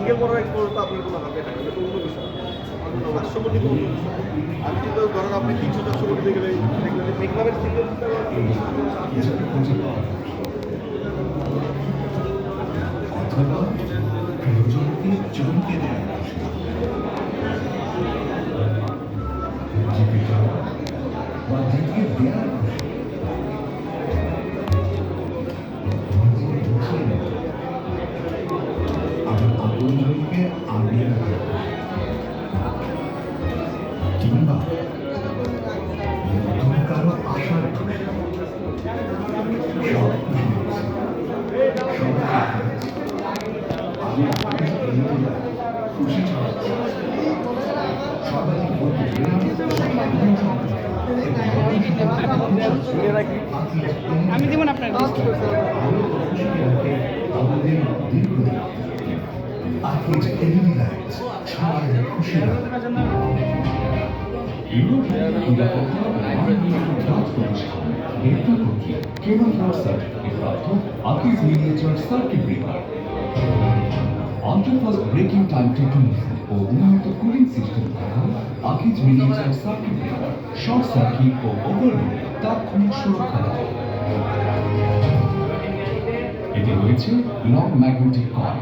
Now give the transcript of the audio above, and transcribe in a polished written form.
Single করার exposure তো আপনার কোনো হাতে থাকে এটা তো অন্য বিষয়। 500 কোটি তো অন্য বিষয়। আমি কিন্তু ধরেন আপনি 300-400 কোটিতে গেলে দেখবেন যে মেঘনাদের সিঙ্গেল অথবা প্রিয়জনকে চমকে দেয় জীবিকা বা জিতিয়ে দেওয়ার আমি আপনজনকে আগিয়ে রাখা কিংবা নতুন কারো আশার খুশি সব খুশি ছড়াচ্ছি সবাই আমি যেমন আপনার আমাদের দীর্ঘদিন আকিজ এলইডি লাইটস সবার খুশি আল্ট্রাফাস্ট ব্রেকিং টাইম টেকনোলজি ও উন্নত কুলিং সিস্টেম থাকা Akij miniature circuit breaker short circuit ও ওভারলোড তাৎক্ষণিক সুরক্ষা দেয়। এতে রয়েছে লং ম্যাগনেটিক কয়েল